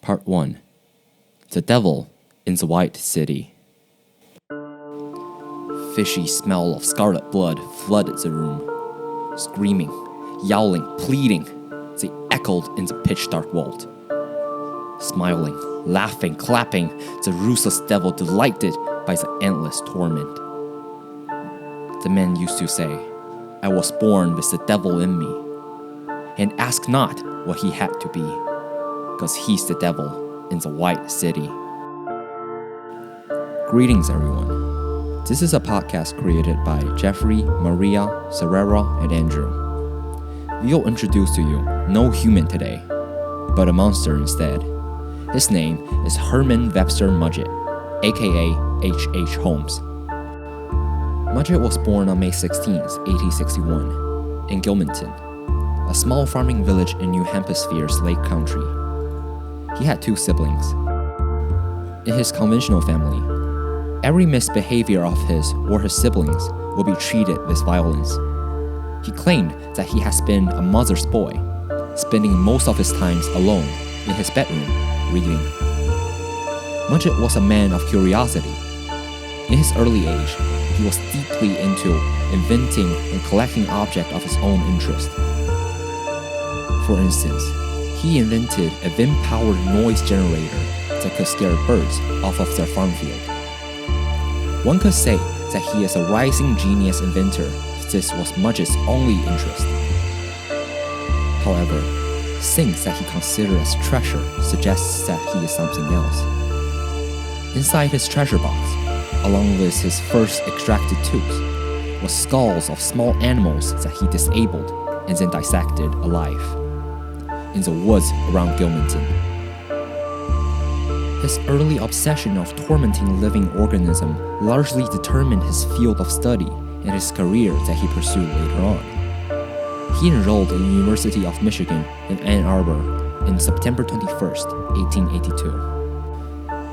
Part 1. The Devil in the White City. Fishy smell of scarlet blood flooded the room. Screaming, yowling, pleading, they echoed in the pitch-dark vault. Smiling, laughing, clapping, the ruthless devil delighted by the endless torment. The man used to say, "I was born with the devil in me," and ask not what he had to be, 'cause he's the devil in the White City. Greetings, everyone. This is a podcast created by Jeffrey, Maria, Serrera, and Andrew. We'll introduce to you no human today, but a monster instead. His name is Herman Webster Mudgett, aka H.H. Holmes. Mudgett was born on May 16, 1861, in Gilmanton, a small farming village in New Hampshire's Lake Country. He had 2 siblings. In his conventional family, every misbehavior of his or his siblings would be treated with violence. He claimed that he has been a mother's boy, spending most of his time alone in his bedroom reading. Mudgett was a man of curiosity. In his early age, he was deeply into inventing and collecting objects of his own interest. For instance, he invented a wind-powered noise generator that could scare birds off of their farm field. One could say that he is a rising genius inventor if this was Mudgett's only interest. However, things that he considered as treasure suggests that he is something else. Inside his treasure box, along with his first extracted tooth, was skulls of small animals that he disabled and then dissected alive in the woods around Gilmanton. His early obsession of tormenting living organisms largely determined his field of study and his career that he pursued later on. He enrolled in the University of Michigan in Ann Arbor on September 21, 1882.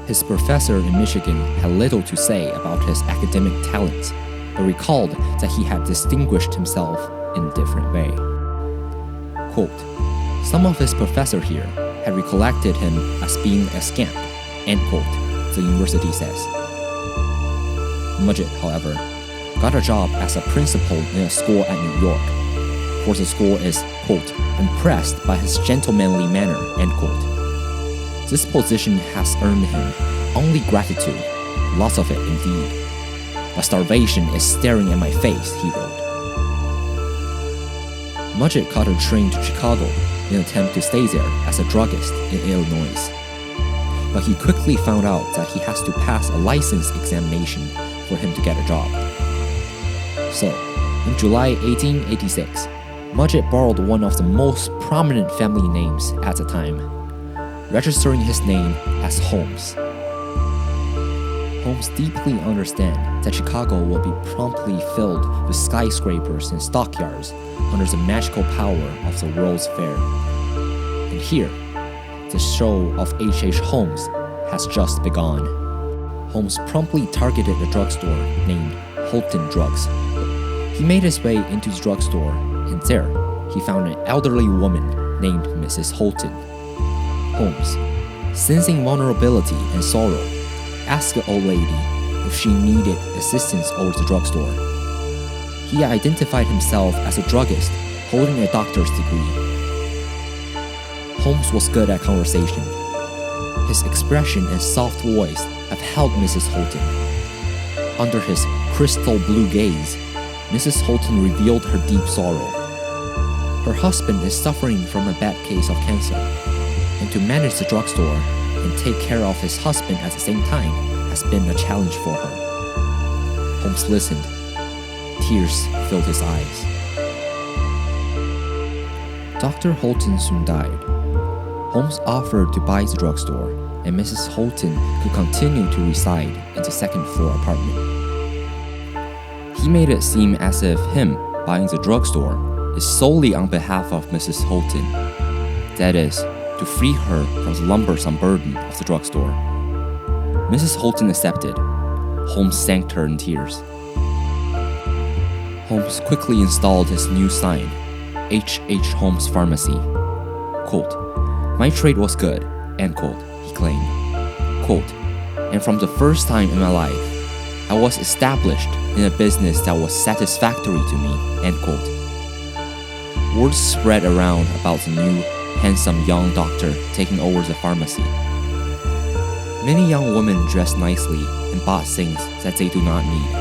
His professor in Michigan had little to say about his academic talents, but recalled that he had distinguished himself in a different way. Quote, "Some of his professors here had recollected him as being a scamp," end quote, the university says. Mudgett, however, got a job as a principal in a school at New York, for the school is, quote, "impressed by his gentlemanly manner," end quote. This position has earned him only gratitude, lots of it indeed. "But starvation is staring at my face," he wrote. Mudgett caught a train to Chicago in an attempt to stay there as a druggist in Illinois. But he quickly found out that he has to pass a license examination for him to get a job. So, in July 1886, Mudgett borrowed one of the most prominent family names at the time, registering his name as Holmes. Holmes deeply understands that Chicago will be promptly filled with skyscrapers and stockyards under the magical power of the World's Fair. And here, the show of H.H. Holmes has just begun. Holmes promptly targeted a drugstore named Holton Drugs. He made his way into the drugstore, and there, he found an elderly woman named Mrs. Holton. Holmes, sensing vulnerability and sorrow, asked the old lady if she needed assistance over the drugstore. He identified himself as a druggist holding a doctor's degree. Holmes was good at conversation. His expression and soft voice have held Mrs. Holton. Under his crystal blue gaze, Mrs. Holton revealed her deep sorrow. Her husband is suffering from a bad case of cancer, and to manage the drugstore and take care of his husband at the same time has been a challenge for her. Holmes listened. Tears filled his eyes. Dr. Holton soon died. Holmes offered to buy the drugstore, and Mrs. Holton could continue to reside in the second-floor apartment. He made it seem as if him buying the drugstore is solely on behalf of Mrs. Holton. That is, to free her from the lumbersome burden of the drugstore. Mrs. Holton accepted. Holmes thanked her in tears. Holmes quickly installed his new sign, H.H. Holmes Pharmacy. Quote, "My trade was good, end quote, he claimed. Quote, and from the first time in my life, I was established in a business that was satisfactory to me, end quote. Word spread around about the new, handsome young doctor taking over the pharmacy. Many young women dressed nicely and bought things that they do not need.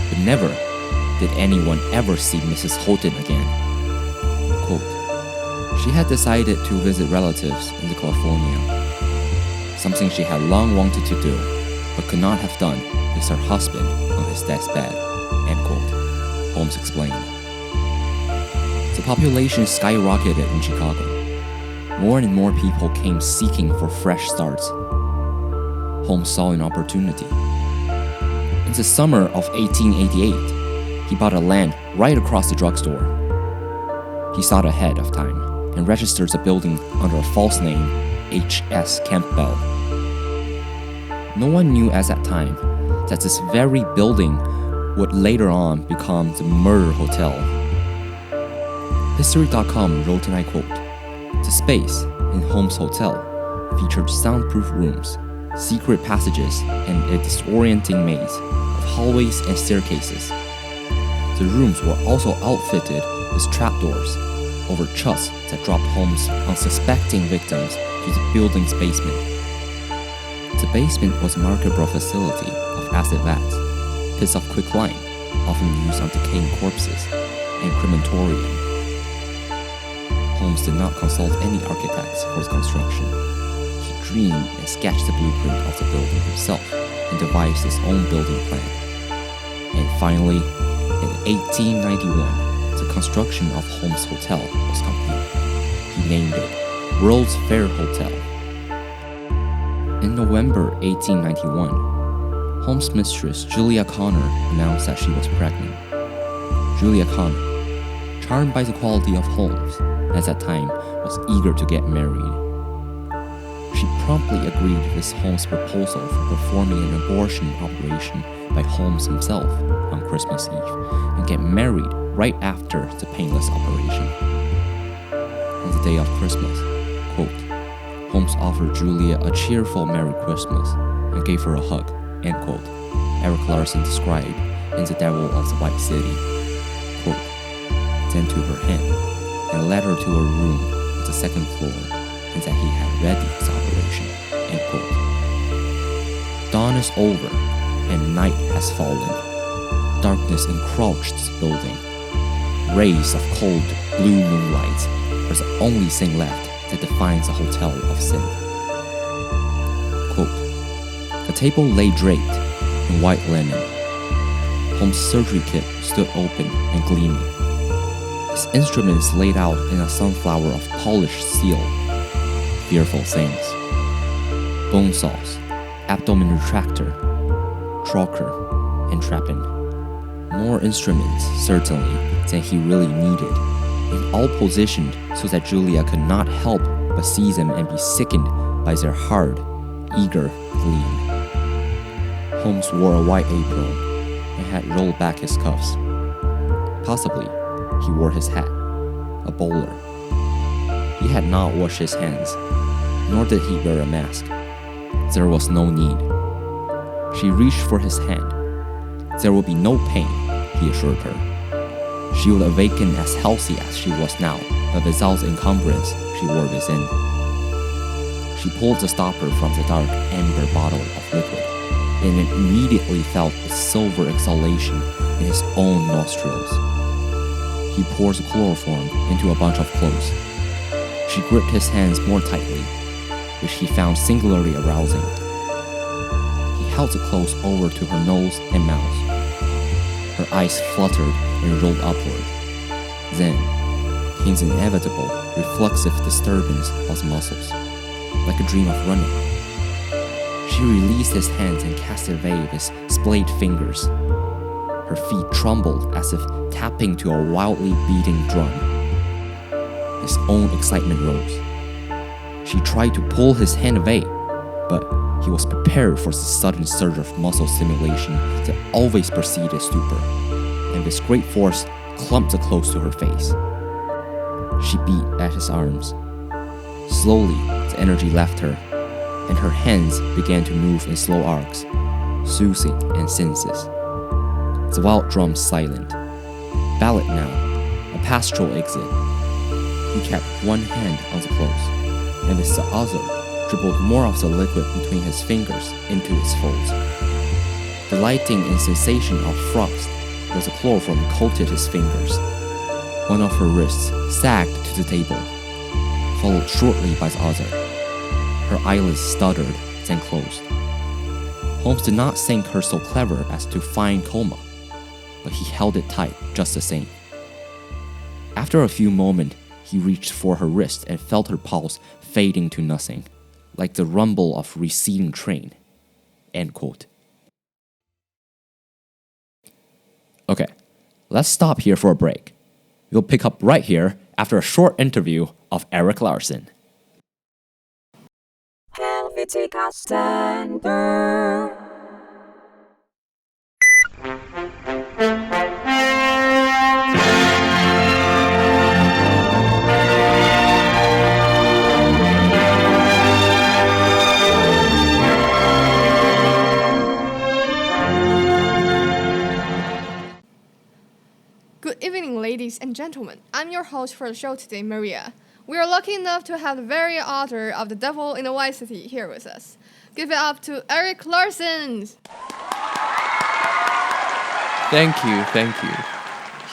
But never did anyone ever see Mrs. Houghton again. Quote, she had decided to visit relatives in California, something she had long wanted to do, but could not have done with her husband on his deathbed, end quote, Holmes explained. The population skyrocketed in Chicago. More and more people came seeking for fresh starts. Holmes saw an opportunity. In the summer of 1888, he bought a land right across the drugstore. He sought ahead of time and registered the building under a false name, H.S. Campbell. No one knew at that time that this very building would later on become the Murder Hotel. History.com wrote, and I quote, the space in Holmes' hotel featured soundproof rooms, secret passages, and a disorienting maze of hallways and staircases. The rooms were also outfitted with trapdoors over chests that dropped Holmes' unsuspecting victims to the building's basement. The basement was a marketable facility of acid vats, pits of quicklime, often used on decaying corpses, and crematorium. Holmes did not consult any architects for its construction. He dreamed and sketched the blueprint of the building himself and devised his own building plan. And finally, in 1891, the construction of Holmes' Hotel was complete. He named it World's Fair Hotel. In November 1891, Holmes' mistress Julia Connor announced that she was pregnant. Julia Connor, charmed by the quality of Holmes, at that time was eager to get married. She promptly agreed with Holmes' proposal for performing an abortion operation by Holmes himself on Christmas Eve and get married right after the painless operation. On the day of Christmas, quote, Holmes offered Julia a cheerful Merry Christmas and gave her a hug, end quote, Eric Larson described in The Devil of the White City. Quote, then took her hand and led her to a room on the second floor, and that he had ready his operation, end quote. Dawn is over, and night has fallen. Darkness encroached the building. Rays of cold, blue moonlight are the only thing left that defines a hotel of sin. Quote, a table lay draped in white linen. Holmes' surgery kit stood open and gleaming. His instruments laid out in a sunflower of polished steel. Fearful things. Bone saws, abdomen retractor, trocar, and trapin. More instruments, certainly, than he really needed, and all positioned so that Julia could not help but see them and be sickened by their hard, eager gleam. Holmes wore a white apron and had rolled back his cuffs. Possibly, he wore his hat, a bowler. He had not washed his hands, nor did he wear a mask. There was no need. She reached for his hand. There would be no pain, he assured her. She would awaken as healthy as she was now, but without the encumbrance she wore within. She pulled the stopper from the dark amber bottle of liquid, and immediately felt a silver exhalation in his own nostrils. He poured the chloroform into a bunch of clothes. She gripped his hands more tightly, which he found singularly arousing. He held the clothes over to her nose and mouth. Her eyes fluttered and rolled upward. Then came the inevitable, reflexive disturbance of the muscles, like a dream of running. She released his hands and cast away with his splayed fingers. Her feet trembled as if tapping to a wildly beating drum. His own excitement rose. She tried to pull his hand away, but he was prepared for the sudden surge of muscle stimulation that always preceded stupor, and with great force clumped the clothes to her face. She beat at his arms. Slowly, the energy left her, and her hands began to move in slow arcs, soothing and senses. The wild drums silent. Ballad now, a pastoral exit. He kept one hand on the clothes, and with the other dribbled more of the liquid between his fingers into its folds. The lighting and sensation of frost as the chloroform coated his fingers. One of her wrists sagged to the table, followed shortly by the other. Her eyelids stuttered, then closed. Holmes did not think her so clever as to find coma, but he held it tight just the same. After a few moments, he reached for her wrist and felt her pulse fading to nothing, like the rumble of receding train. End quote. Okay, let's stop here for a break. We'll pick up right here after a short interview of Erik Larson. Helvetica Standard. Good evening, ladies and gentlemen. I'm your host for the show today, Maria. We are lucky enough to have the very author of The Devil in the White City here with us. Give it up to Erik Larson. Thank you.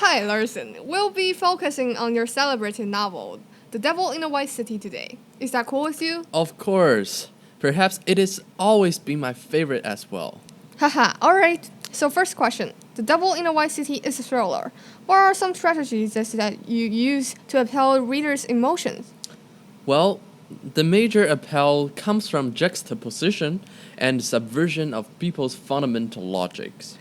Hi, Larson. We'll be focusing on your celebrated novel, The Devil in the White City today. Is that cool with you? Of course. Perhaps it has always been my favorite as well. Haha, alright. So first question. The Devil in the White City is a thriller. What are some strategies that you use to appeal readers' emotions? Well, the major appeal comes from juxtaposition and subversion of people's fundamental logics.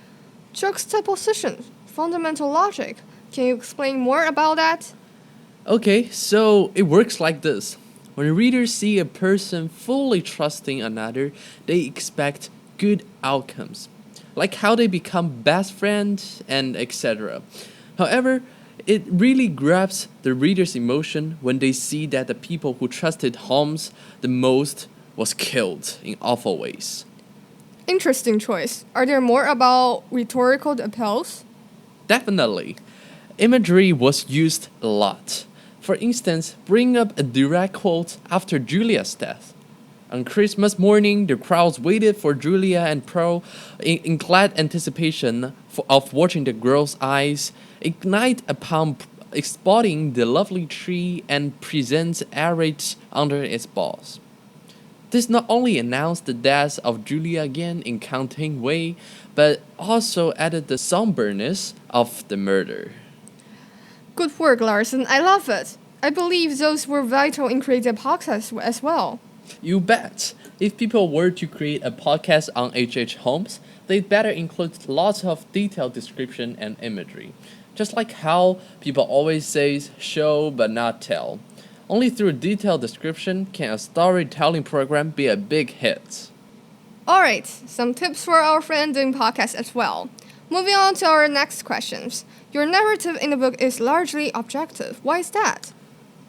Juxtaposition, fundamental logic. Can you explain more about that? Okay, so it works like this. When readers see a person fully trusting another, they expect good outcomes, like how they become best friends and etc. However, it really grabs the reader's emotion when they see that the people who trusted Holmes the most was killed in awful ways. Interesting choice. Are there more about rhetorical appeals? Definitely. Imagery was used a lot. For instance, bring up a direct quote after Julia's death. On Christmas morning, the crowds waited for Julia and Pearl in glad anticipation of watching the girl's eyes ignite upon spotting the lovely tree and present arrayed under its boughs. This not only announced the death of Julia again in counting way, but also added the somberness of the murder. Good work, Larson. I love it. I believe those were vital in creating a podcast as well. You bet. If people were to create a podcast on H.H. Holmes, they'd better include lots of detailed description and imagery. Just like how people always say, show but not tell. Only through detailed description can a storytelling program be a big hit. Alright, some tips for our friend doing podcasts as well. Moving on to our next questions. Your narrative in the book is largely objective. Why is that?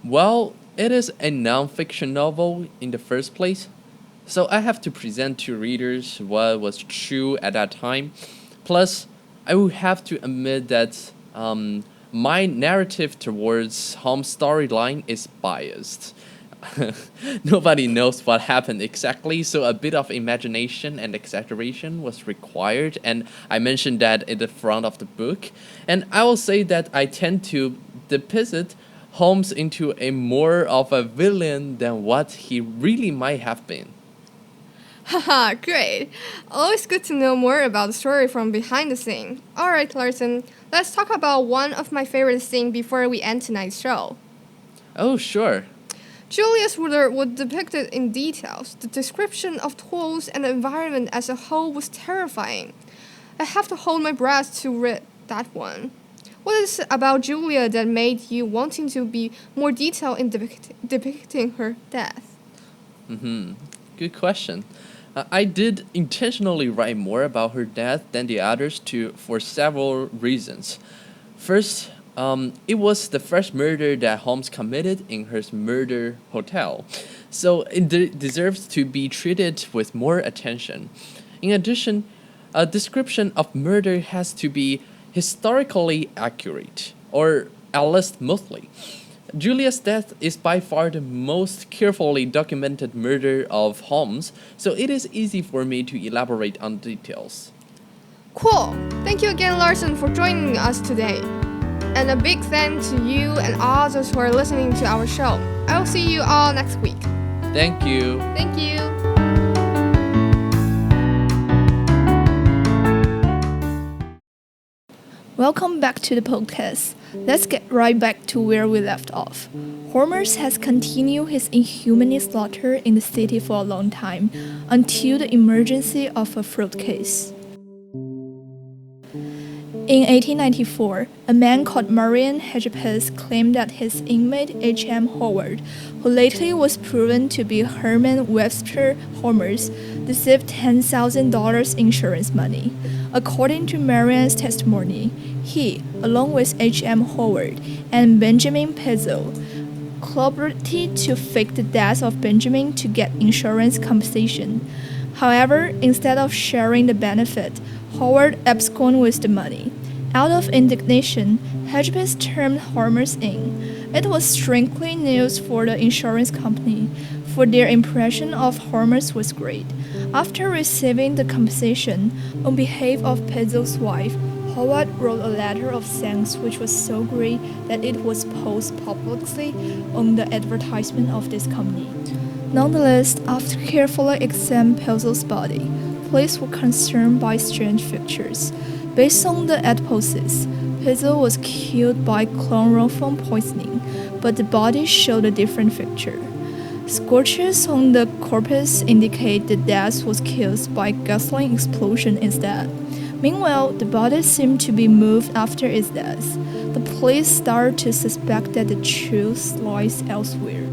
Well, it is a non-fiction novel in the first place, so I have to present to readers what was true at that time. Plus, I will have to admit that my narrative towards Holmes' storyline is biased. Nobody knows what happened exactly, so a bit of imagination and exaggeration was required, and I mentioned that in the front of the book. And I will say that I tend to depict Holmes into a more of a villain than what he really might have been. Haha, great. Always good to know more about the story from behind the scene. Alright, Larson, let's talk about one of my favorite scenes before we end tonight's show. Oh, sure. Julius Woodard was depicted in details. The description of tools and the environment as a whole was terrifying. I have to hold my breath to read that one. What is it about Julia that made you wanting to be more detailed in depicting her death? Good question. I did intentionally write more about her death than the others for several reasons. First, It was the first murder that Holmes committed in her murder hotel, so it deserves to be treated with more attention. In addition, a description of murder has to be historically accurate, or at least mostly. Julia's death is by far the most carefully documented murder of Holmes, so it is easy for me to elaborate on details. Cool! Thank you again, Larson, for joining us today. And a big thanks to you and all those who are listening to our show. I will see you all next week. Thank you. Thank you. Welcome back to the podcast. Let's get right back to where we left off. Hormuz has continued his inhuman slaughter in the city for a long time, until the emergence of a fraud case. In 1894, a man called Marion Hedgepeth claimed that his inmate H.M. Howard, who lately was proven to be Herman Webster Hormuz, received $10,000 insurance money. According to Marion's testimony, he, along with H.M. Howard and Benjamin Pezzo, collaborated to fake the death of Benjamin to get insurance compensation. However, instead of sharing the benefit, Howard absconded with the money. Out of indignation, Hedgepeth turned Hormuz in. It was strictly news for the insurance company, for their impression of Hormuz was great. After receiving the compensation, on behalf of Pezzo's wife, Howard wrote a letter of thanks which was so great that it was posted publicly on the advertisement of this company. Nonetheless, after carefully examining Pezzo's body, police were concerned by strange features. Based on the autopsies, Pezzo was killed by chloroform poisoning, but the body showed a different feature. Scorches on the corpus indicate the death was caused by gasoline explosion instead. Meanwhile, the body seemed to be moved after its death. The police started to suspect that the truth lies elsewhere.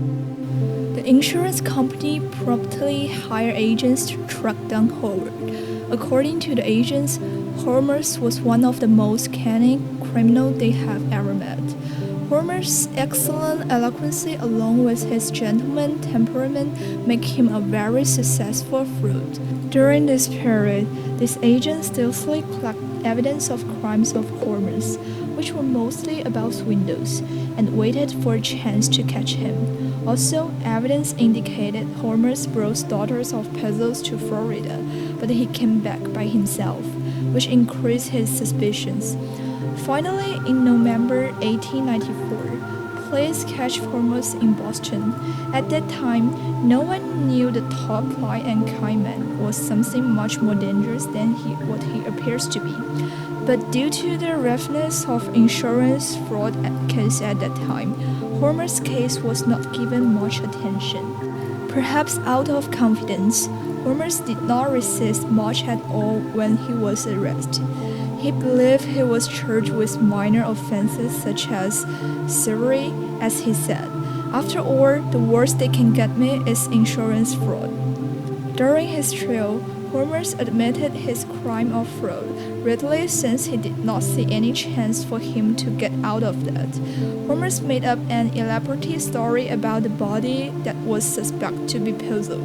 The insurance company promptly hired agents to track down Howard. According to the agents, Hormuz was one of the most cunning criminals they have ever met. Hormuz's excellent eloquence along with his gentleman temperament make him a very successful fraud. During this period, these agents stealthily collect evidence of crimes of Hormuz, which were mostly about windows, and waited for a chance to catch him. Also, evidence indicated Hormuz brought daughters of Pezzo's to Florida, but he came back by himself, which increased his suspicions. Finally, in November 1894, police catch Hormuz in Boston. At that time, no one knew the top line and kind man was something much more dangerous than what he appears to be. But due to the roughness of insurance fraud case at that time, Hormuz's case was not given much attention. Perhaps out of confidence, Hormuz did not resist much at all when he was arrested. He believed he was charged with minor offenses such as thievery, as he said. After all, the worst they can get me is insurance fraud. During his trial, Hormuz admitted his crime of fraud, readily since he did not see any chance for him to get out of that. Hormuz made up an elaborate story about the body that was suspected to be Pezzo.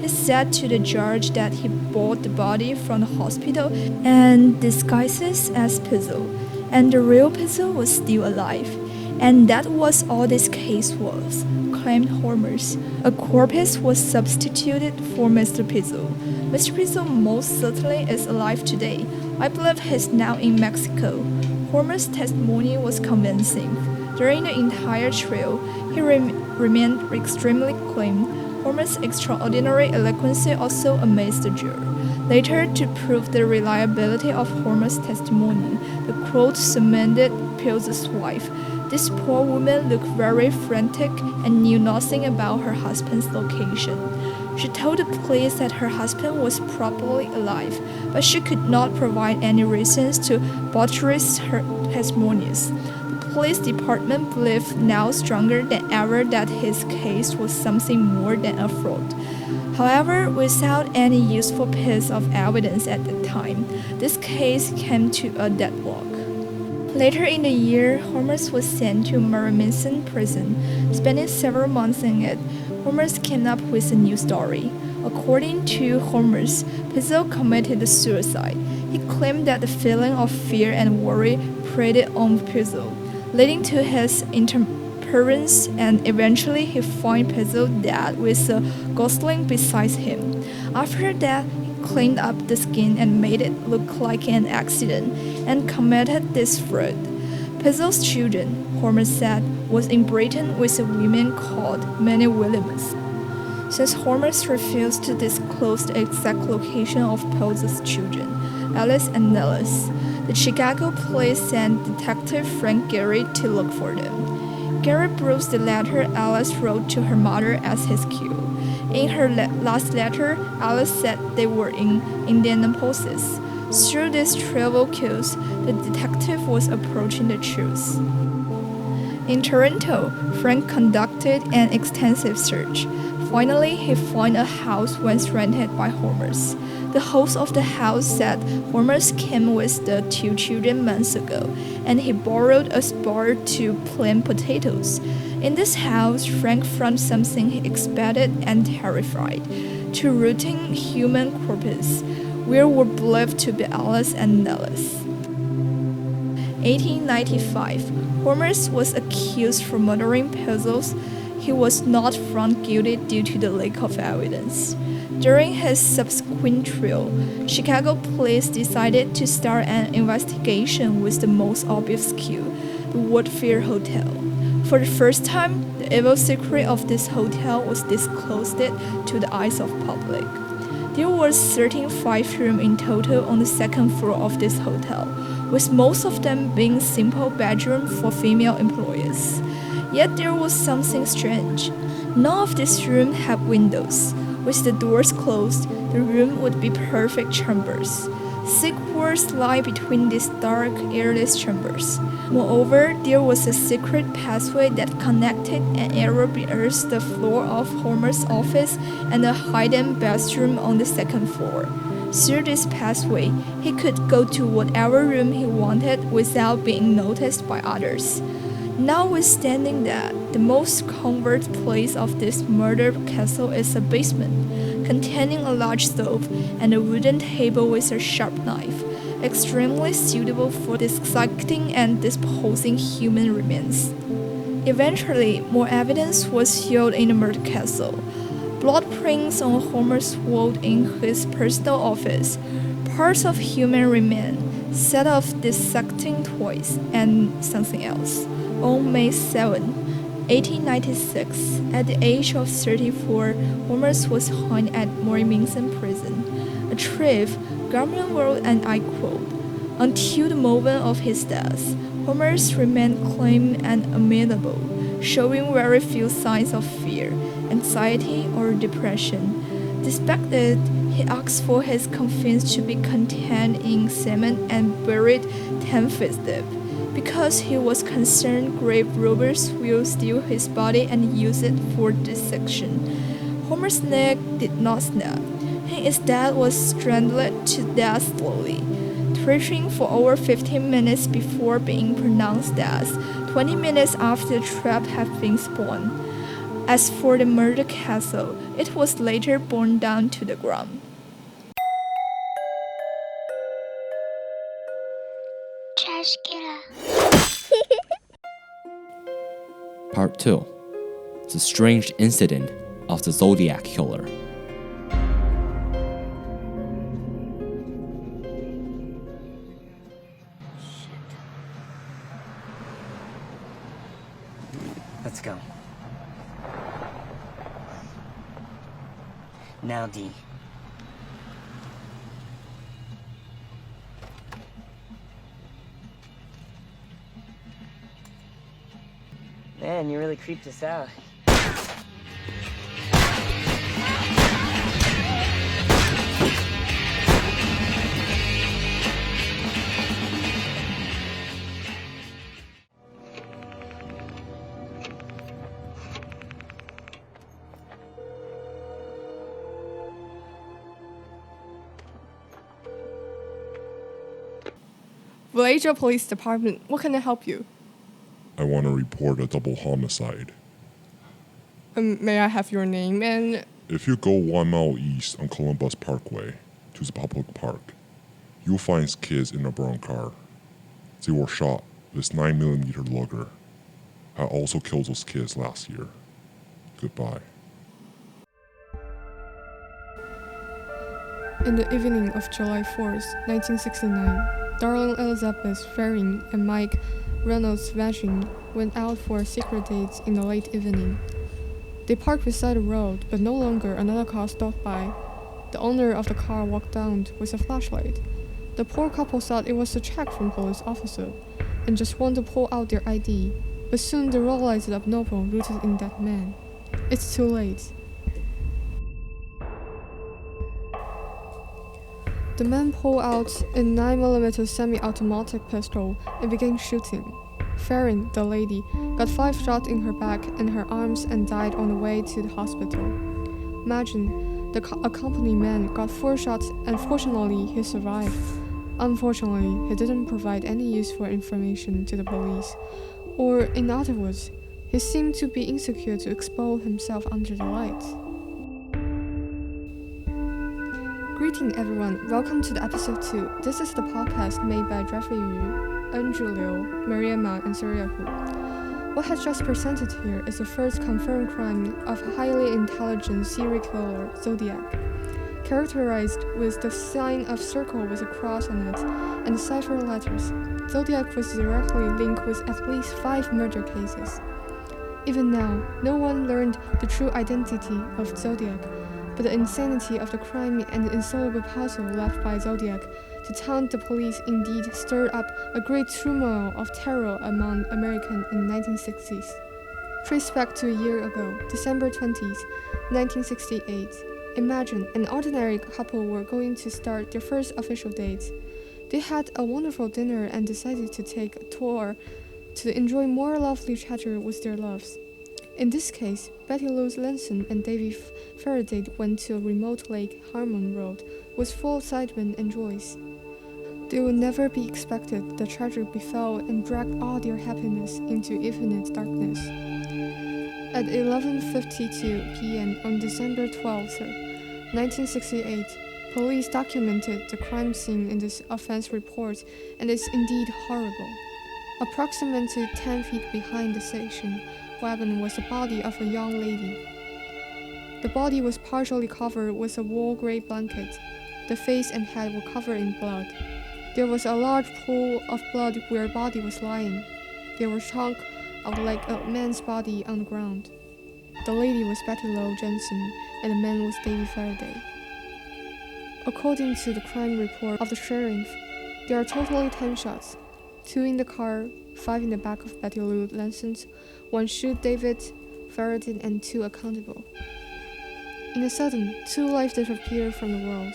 He said to the judge that he bought the body from the hospital and disguises as Pezzo, and the real Pezzo was still alive. And that was all this case was, claimed Hormuz. A corpus was substituted for Mr. Pezzo. Mr. Pezzo most certainly is alive today. I believe he's now in Mexico. Hormuz's testimony was convincing. During the entire trial, he remained extremely calm. Hormuz's extraordinary eloquence also amazed the jury. Later, to prove the reliability of Hormuz's testimony, the court summoned Pezzo's wife. This poor woman looked very frantic and knew nothing about her husband's location. She told the police that her husband was probably alive, but she could not provide any reasons to buttress her testimonies. The police department believed now stronger than ever that his case was something more than a fraud. However, without any useful piece of evidence at the time, this case came to a deadlock. Later in the year, Holmes was sent to Marminson prison. Spending several months in it, Holmes came up with a new story. According to Holmes, Pizzle committed suicide. He claimed that the feeling of fear and worry preyed on Pizzle, leading to his interference, and eventually he found Pizzle dead with a gosling beside him. After that, he cleaned up the skin and made it look like an accident and committed this fraud. Pizzle's children, Holmes said, was inbreeding with a woman called Minnie Williams. Since Holmes refused to disclose the exact location of Pizzle's children, Alice and Nellis, the Chicago police sent Detective Frank Gehry to look for them. Gehry proves the letter Alice wrote to her mother as his cue. In her last letter, Alice said they were in Indianapolis. Through these travel cues, the detective was approaching the truth. In Toronto, Frank conducted an extensive search. Finally, he found a house once rented by Holmes. The host of the house said Holmes came with the two children months ago, and he borrowed a spade to plant potatoes. In this house, Frank found something he expected and terrified: two rotting human corpses, where were believed to be Alice and Nellis. 1895, Holmes was accused for murdering Pizzle. He was not found guilty due to the lack of evidence. During his subsequent trial, Chicago police decided to start an investigation with the most obvious clue, the Woodfield Hotel. For the first time, the evil secret of this hotel was disclosed to the eyes of public. There were 35 rooms in total on the second floor of this hotel, with most of them being simple bedrooms for female employees. Yet there was something strange. None of these rooms had windows. With the doors closed, the room would be perfect chambers. Thick walls lie between these dark, airless chambers. Moreover, there was a secret passageway that connected an area beneath the floor of Holmes' office and a hidden bathroom on the second floor. Through this passageway, he could go to whatever room he wanted without being noticed by others. Notwithstanding that, the most covert place of this murder castle is a basement, containing a large stove and a wooden table with a sharp knife, extremely suitable for dissecting and disposing human remains. Eventually, more evidence was found in the murder castle. Blood prints on Holmes' wall in his personal office, parts of human remains, set of dissecting toys, and something else. On May 7, 1896, at the age of 34, Holmes was hung at Marminson prison. A trial, government wrote, and I quote, "Until the moment of his death, Holmes remained calm and amenable, showing very few signs of fear, anxiety, or depression. Despite it, he asked for his coffin to be contained in cement and buried 10 feet deep, because he was concerned grave robbers will steal his body and use it for dissection. Holmes' neck did not snap. He instead was strangled to death slowly, threshing for over 15 minutes before being pronounced dead, 20 minutes after the trap had been spun. As for the murder castle, it was later burned down to the ground." Trash killer. Part 2. The strange incident of the Zodiac Killer. Let's go. Now, D. Man, you really creeped us out. Malaysia Police Department, what can I help you? I want to report a double homicide. May I have your name and... If you go 1 mile east on Columbus Parkway to the public park, you'll find kids in a brown car. They were shot with 9mm Luger. I also killed those kids last year. Goodbye. In the evening of July 4th, 1969, Darlene Elizabeth Faring and Mike Reynolds Vachon went out for a secret date in the late evening. They parked beside the road, but no longer another car stopped by. The owner of the car walked down with a flashlight. The poor couple thought it was a check from police officer and just wanted to pull out their ID, but soon they realized the abnormal rooted in that man. It's too late. The man pulled out a 9mm semi-automatic pistol and began shooting. Faring, the lady, got 5 shots in her back and her arms and died on the way to the hospital. Imagine, the accompanying man got 4 shots and fortunately he survived. Unfortunately, he didn't provide any useful information to the police, or in other words, he seemed to be insecure to expose himself under the lights. Greeting everyone, welcome to the episode 2. This is the podcast made by Jeffrey Yu, Andrew Liu, Maria Ma, and Surya Hu. What has just presented here is the first confirmed crime of a highly intelligent serial killer, Zodiac, characterized with the sign of circle with a cross on it and cipher letters. Zodiac was directly linked with at least 5 murder cases. Even now, no one learned the true identity of Zodiac, but the insanity of the crime and the insoluble puzzle left by Zodiac to taunt the police indeed stirred up a great turmoil of terror among Americans in the 1960s. Trace back to a year ago, December 20th, 1968. Imagine an ordinary couple were going to start their first official date. They had a wonderful dinner and decided to take a tour to enjoy more lovely chatter with their loves. In this case, Betty Lou Lanson and Davy Faraday went to a remote lake, Harmon Road, with full excitement and joys. They would never be expected the tragedy befell and dragged all their happiness into infinite darkness. At 11:52 p.m. on December 12, 1968, police documented the crime scene in this offense report, and it's indeed horrible. Approximately 10 feet behind the station wagon was the body of a young lady. The body was partially covered with a wool gray blanket. The face and head were covered in blood. There was a large pool of blood where the body was lying. There were chunks of like a man's body on the ground. The lady was Betty Lou Jensen and the man was Davy Faraday. According to the crime report of the sheriff, there are totally 10 shots, 2 in the car, 5 in the back of Betty Lou Lanson's, 1 shoot David Faraday and 2 accountable. In a sudden, 2 lives disappeared from the world.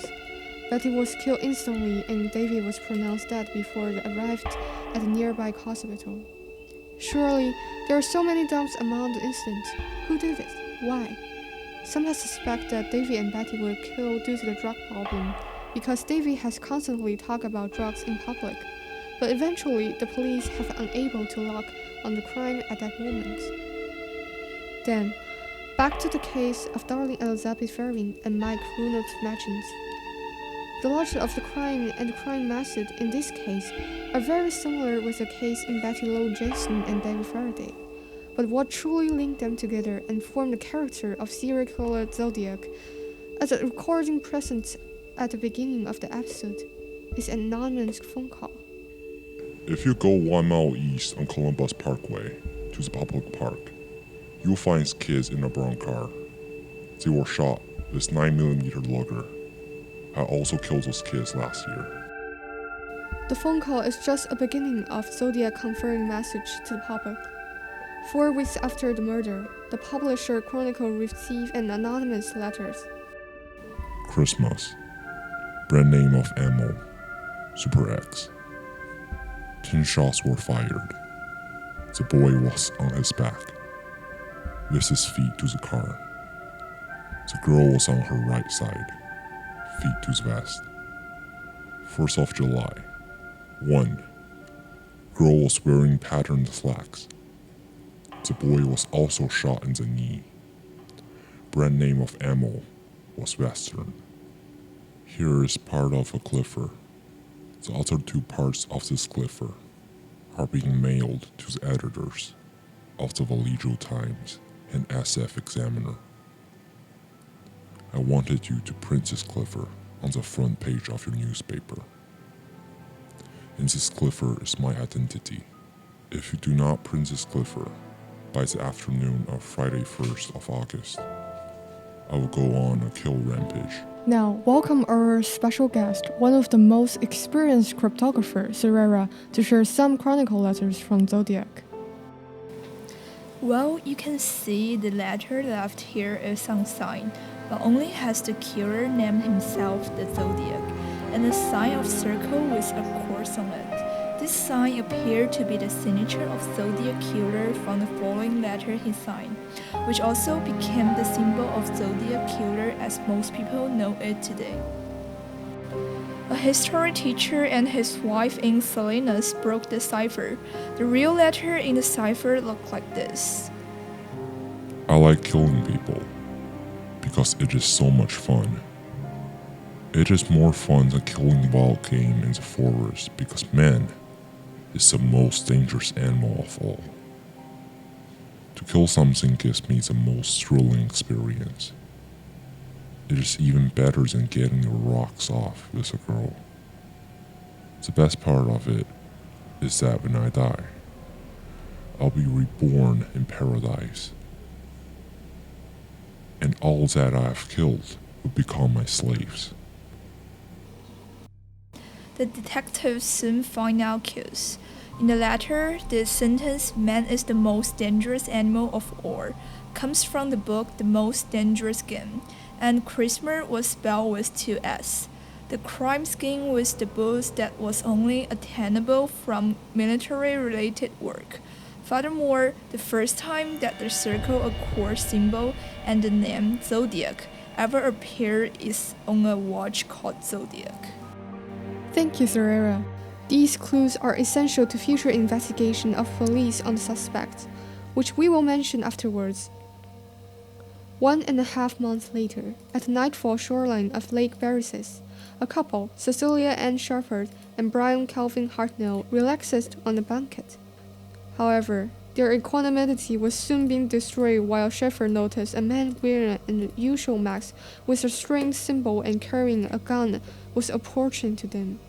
Betty was killed instantly and David was pronounced dead before they arrived at a nearby hospital. Surely, there are so many doubts among the incidents. Who did it? Why? Some have suspect that Davy and Betty were killed due to the drug problem, because Davy has constantly talked about drugs in public. But eventually, the police have been unable to lock on the crime at that moment. Then, back to the case of Darlene Elizabeth Faring and Mike Reynolds Vachon. The logic of the crime and the crime method in this case are very similar with the case in Betty Lou Jensen and David Faraday. But what truly linked them together and formed the character of serial killer Zodiac, as a recording present at the beginning of the episode, is an anonymous phone call. If you go 1 mile east on Columbus Parkway to the public park, you'll find kids in a brown car. They were shot with 9mm Luger. I also killed those kids last year. The phone call is just a beginning of Zodiac conferring message to the public. 4 weeks after the murder, the publisher Chronicle received an anonymous letter. Christmas. Brand name of ammo. Super X. 10 shots were fired. The boy was on his back, with his feet to the car. The girl was on her right side, feet to the west. 1st of July, 1, girl was wearing patterned slacks. The boy was also shot in the knee. Brand name of ammo was Western. Here is part of a clipper. The other two parts of this clipper are being mailed to the editors of the Vallejo Times and SF Examiner. I wanted you to print this clipper on the front page of your newspaper. In this clipper is my identity. If you do not print this clipper by the afternoon of Friday 1st of August, I will go on a kill rampage. Now, welcome our special guest, one of the most experienced cryptographers, Serera, to share some chronicle letters from Zodiac. Well, you can see the letter left here is unsigned, but only has the killer named himself the Zodiac, and a sign of circle with a cross on it. This sign appeared to be the signature of Zodiac Killer from the following letter he signed, which also became the symbol of Zodiac Killer as most people know it today. A history teacher and his wife in Salinas broke the cipher. The real letter in the cipher looked like this. I like killing people because it is so much fun. It is more fun than killing wild game in the forest because man is the most dangerous animal of all. To kill something gives me the most thrilling experience. It is even better than getting your rocks off with a girl. The best part of it is that when I die, I'll be reborn in paradise. And all that I have killed will become my slaves. The detectives soon find out kills. In the letter, the sentence "man is the most dangerous animal of all" comes from the book The Most Dangerous Game, and Christmas was spelled with 2 S. The crime scheme was the boost that was only attainable from military-related work. Furthermore, the first time that the circle, a core symbol, and the name Zodiac ever appeared is on a watch called Zodiac. Thank you, Serera. These clues are essential to future investigation of police on the suspect, which we will mention afterwards. 1.5 months later, at the nightfall shoreline of Lake Beresis, a couple, Cecilia Ann Shepherd and Brian Calvin Hartnell, relaxed on a blanket. However, their equanimity was soon being destroyed while Shepherd noticed a man wearing an unusual mask with a strange symbol and carrying a gun was approaching to them.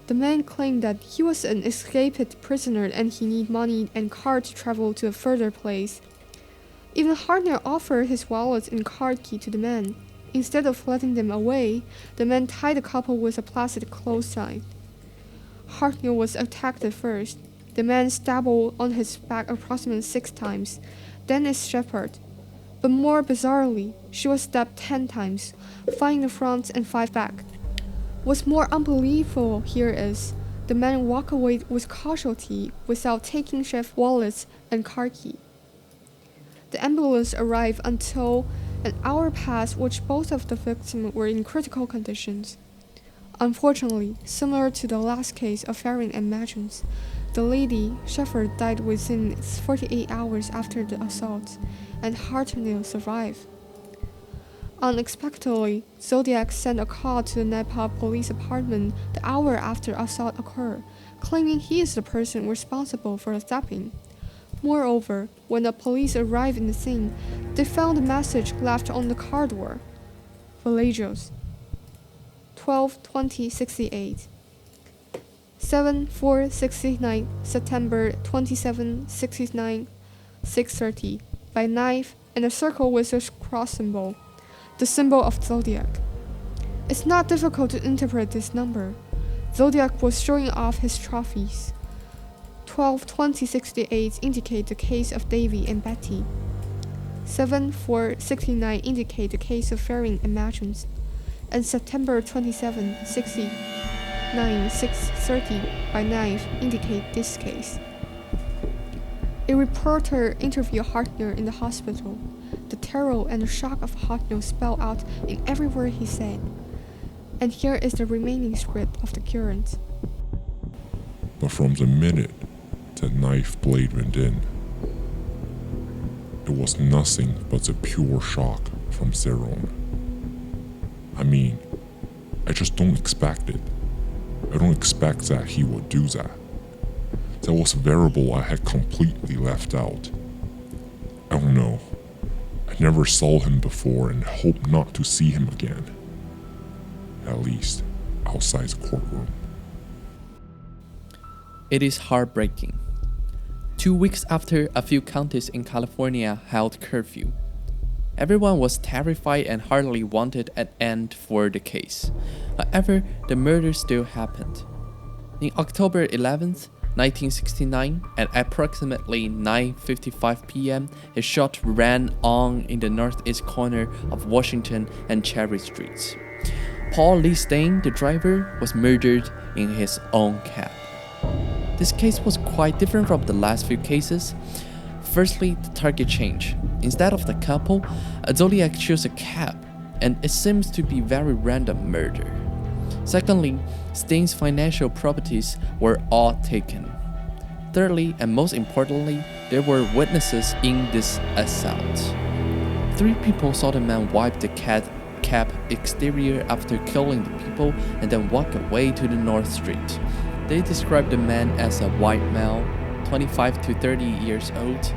The man claimed that he was an escaped prisoner and he needed money and car to travel to a further place. Even Hartnell offered his wallet and card key to the man. Instead of letting them away, the man tied the couple with a plastic clothesline. Hartnell was attacked at first. The man stabbed on his back approximately 6 times, then his shepherd. But more bizarrely, she was stabbed 10 times, 5 in the front and 5 back. What's more unbelievable here is the man walked away with casualty without taking chef's wallets and car key. The ambulance arrived until an hour passed, which both of the victims were in critical conditions. Unfortunately, similar to the last case of Farron and Matchins, the lady, Shepherd, died within 48 hours after the assault, and Hartnell survived. Unexpectedly, Zodiac sent a call to the Napa Police Department the hour after assault occurred, claiming he is the person responsible for the stabbing. Moreover, when the police arrived in the scene, they found a message left on the car door. Vallejo's 12/20/68 7/4/69 September 27/69 6:30 by knife and a circle with a cross symbol, the symbol of Zodiac. It's not difficult to interpret this number. Zodiac was showing off his trophies. 12/20/68 indicate the case of Davy and Betty. 7/4/69 indicate the case of Farron and Matchins, and September 27/69 6:30 by knife indicate this case. A reporter interviewed Hartnell in the hospital. The terror and the shock of Hartnell spelled out in every word he said. And here is the remaining script of the current. But from the minute the knife blade went in, it was nothing but the pure shock from zero. I mean, I just don't expect it. I don't expect that he would do that. That was a variable I had completely left out. I don't know. I never saw him before and hope not to see him again. At least, outside the courtroom. It is heartbreaking. 2 weeks after a few counties in California held curfew, everyone was terrified and hardly wanted an end for the case. However, the murder still happened. On October 11th, 1969, at approximately 9:55 p.m., a shot ran on in the northeast corner of Washington and Cherry Streets. Paul Lee Stein, the driver, was murdered in his own cab. This case was quite different from the last few cases. Firstly, the target changed. Instead of the couple, a Zodiac chose a cab, and it seems to be very random murder. Secondly, Stein's financial properties were all taken. Thirdly, and most importantly, there were witnesses in this assault. 3 people saw the man wipe the cab exterior after killing the people and then walk away to the North Street. They described the man as a white male, 25 to 30 years old,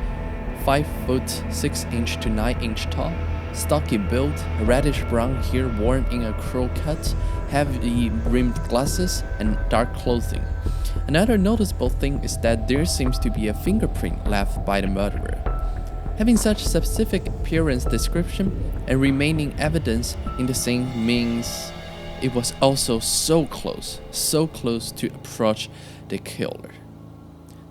5 foot 6 inch to 9 inch tall, stocky build, reddish brown hair worn in a crow cut, heavy rimmed glasses, and dark clothing. Another noticeable thing is that there seems to be a fingerprint left by the murderer. Having such specific appearance description and remaining evidence in the scene means it was also so close to approach the killer.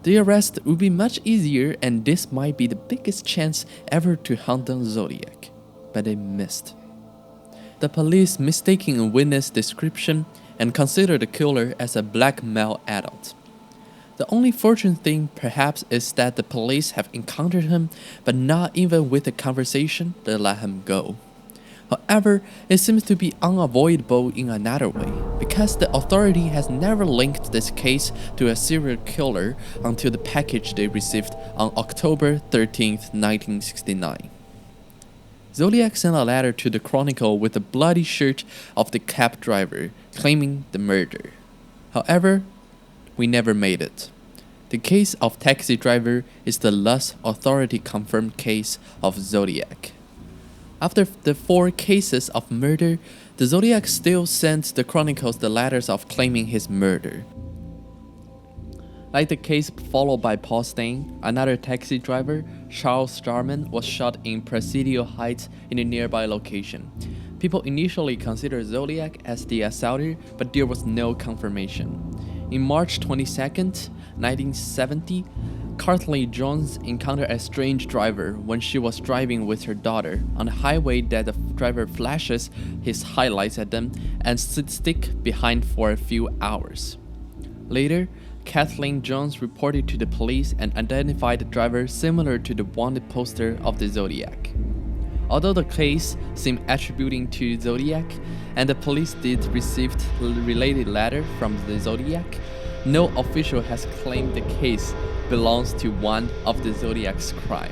The arrest would be much easier, and this might be the biggest chance ever to hunt down Zodiac, but they missed. The police mistaking a witness description and considered the killer as a black male adult. The only fortunate thing perhaps is that the police have encountered him, but not even with a conversation they let him go. However, it seems to be unavoidable in another way, because the authority has never linked this case to a serial killer until the package they received on October 13, 1969. Zodiac sent a letter to the Chronicle with the bloody shirt of the cab driver, claiming the murder. However, we never made it. The case of taxi driver is the last authority-confirmed case of Zodiac. After the 4 cases of murder, the Zodiac still sent the Chronicles the letters of claiming his murder. Like the case followed by Paul Stein, another taxi driver, Charles Starman, was shot in Presidio Heights in a nearby location. People initially considered Zodiac as the assaulter, but there was no confirmation. In March 22nd, 1970, Kathleen Jones encountered a strange driver when she was driving with her daughter on a highway that the driver flashes his headlights at them and stick behind for a few hours. Later, Kathleen Jones reported to the police and identified the driver similar to the wanted poster of the Zodiac. Although the case seemed attributing to Zodiac, and the police did receive a related letter from the Zodiac, no official has claimed the case belongs to one of the Zodiac's crime.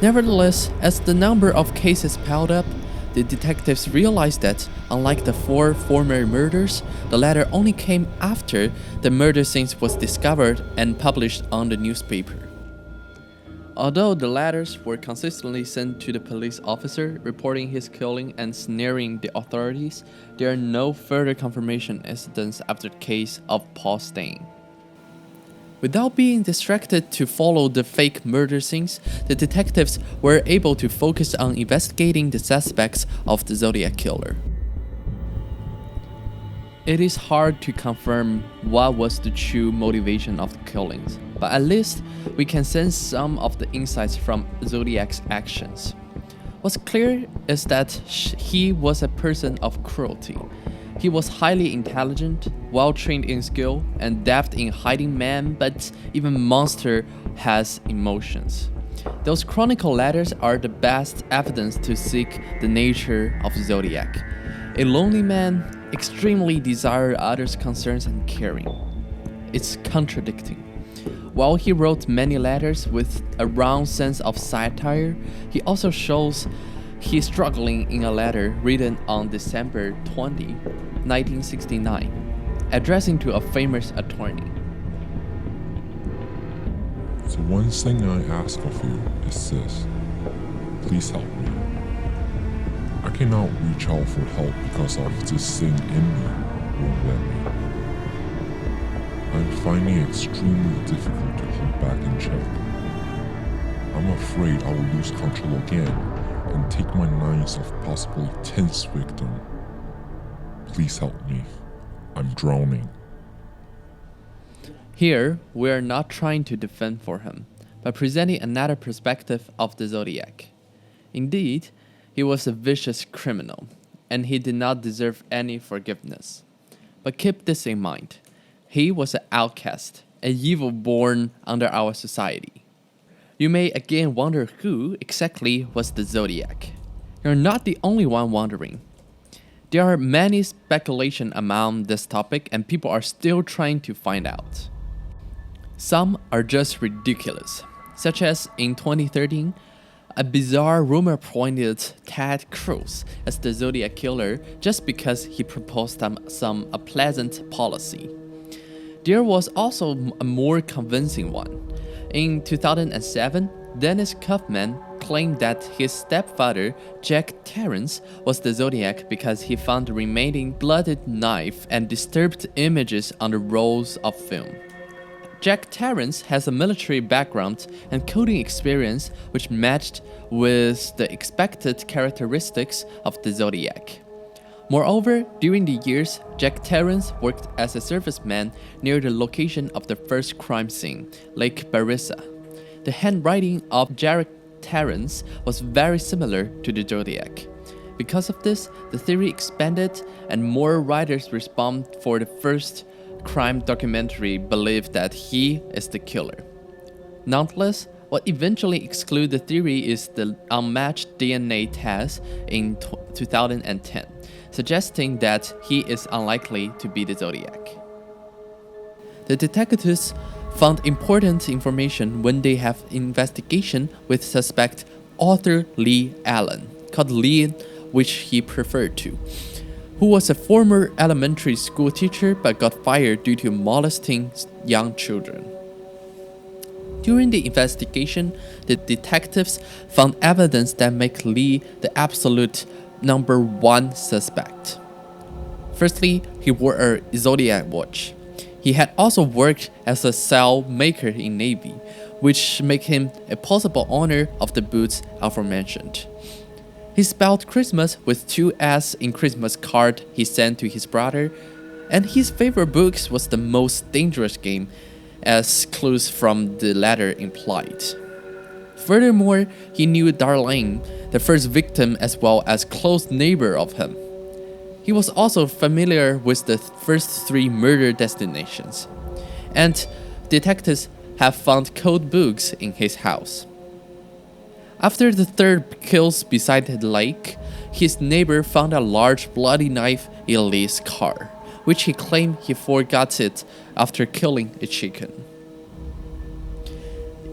Nevertheless, as the number of cases piled up, the detectives realized that, unlike the 4 former murders, the letter only came after the murder scene was discovered and published on the newspaper. Although the letters were consistently sent to the police officer reporting his killing and snaring the authorities, there are no further confirmation incidents after the case of Paul Stein. Without being distracted to follow the fake murder scenes, the detectives were able to focus on investigating the suspects of the Zodiac killer. It is hard to confirm what was the true motivation of the killings, but at least we can sense some of the insights from Zodiac's actions. What's clear is that he was a person of cruelty. He was highly intelligent, well-trained in skill, and deft in hiding man, but even monster has emotions. Those chronicle letters are the best evidence to seek the nature of Zodiac. A lonely man, extremely desire others' concerns and caring. it's contradicting. While he wrote many letters with a round sense of satire, he also shows he's struggling in a letter written on December 20, 1969, addressing to a famous attorney. So one thing I ask of you is this. Please help me. I cannot reach out for help because of this thing in me won't let me. I'm finding it extremely difficult to hold back in check. I'm afraid I will lose control again and take my ninth of possibly 10th victim. Please help me. I'm drowning. Here, we are not trying to defend for him, but presenting another perspective of the Zodiac. Indeed, he was a vicious criminal, and he did not deserve any forgiveness. But keep this in mind. He was an outcast, an evil born under our society. You may again wonder who exactly was the Zodiac. You're not the only one wondering. There are many speculations among this topic and people are still trying to find out. Some are just ridiculous, such as in 2013, a bizarre rumor pointed Ted Cruz as the Zodiac killer just because he proposed some unpleasant policy. There was also a more convincing one. In 2007, Dennis Kaufman claimed that his stepfather, Jack Terrence, was the Zodiac because he found the remaining blooded knife and disturbed images on the rolls of film. Jack Terrence has a military background and coding experience which matched with the expected characteristics of the Zodiac. Moreover, during the years, Jack Terrence worked as a serviceman near the location of the first crime scene, Lake Berissa. The handwriting of Jack Terrence was very similar to the Zodiac. Because of this, the theory expanded and more writers respond for the first crime documentary believe that he is the killer. Nonetheless, what eventually excluded the theory is the unmatched DNA test in 2010, suggesting that he is unlikely to be the Zodiac. The detectives found important information when they have investigation with suspect Arthur Lee Allen, called Lee, which he preferred to, who was a former elementary school teacher but got fired due to molesting young children. During the investigation, the detectives found evidence that make Lee the absolute number one suspect. Firstly, he wore a Zodiac watch. He had also worked as a sail maker in Navy, which make him a possible owner of the boots aforementioned. He spelled Christmas with 2 S in Christmas card he sent to his brother, and his favorite books was The Most Dangerous Game, as clues from the letter implied. Furthermore, he knew Darlene, the first victim, as well as close neighbor of him. He was also familiar with the first 3 murder destinations, and detectives have found code books in his house. After the 3rd kills beside the lake, his neighbor found a large bloody knife in Lee's car, which he claimed he forgot it after killing a chicken.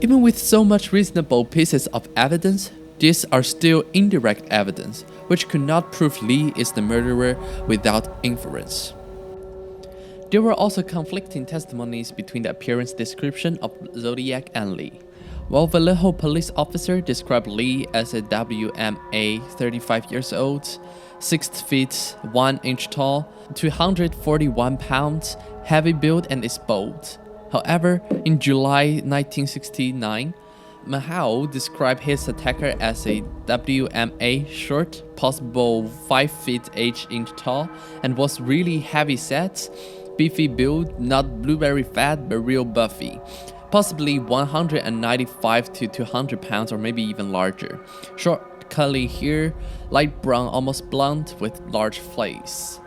Even with so much reasonable pieces of evidence, these are still indirect evidence, which could not prove Lee is the murderer without inference. There were also conflicting testimonies between the appearance description of Zodiac and Lee. While Vallejo police officer described Lee as a WMA 35 years old, 6 feet 1 inch tall, 241 pounds, heavy build and is bald. However, in July 1969, Mahal described his attacker as a WMA short, possible 5 feet 8 inch tall, and was really heavy set, beefy build, not blueberry fat but real buffy. Possibly 195 to 200 pounds or maybe even larger. Short curly hair, light brown almost blonde with large flares.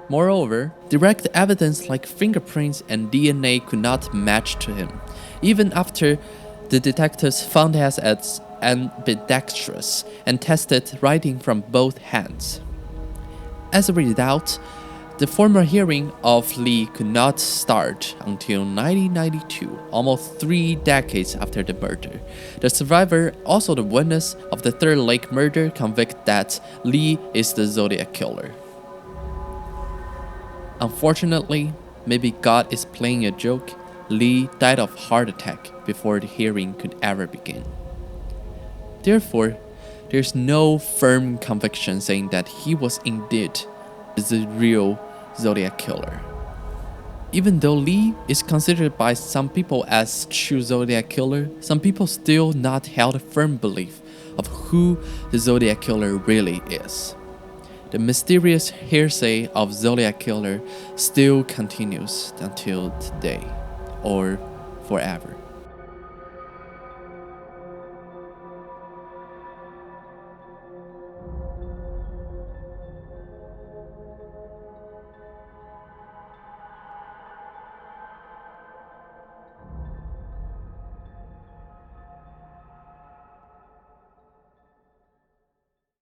Moreover, direct evidence like fingerprints and DNA could not match to him, even after the detectives found him as ambidextrous and tested writing from both hands. As a result, The formal hearing of Lee could not start until 1992, almost 3 decades after the murder. The survivor, also the witness of the Third Lake murder, convicted that Lee is the Zodiac killer. Unfortunately, maybe God is playing a joke, Lee died of heart attack before the hearing could ever begin. Therefore, there's no firm conviction saying that he was indeed the real Zodiac killer. Even though Lee is considered by some people as true Zodiac killer, some people still not held a firm belief of who the Zodiac killer really is. The mysterious hearsay of Zodiac killer still continues until today, or forever.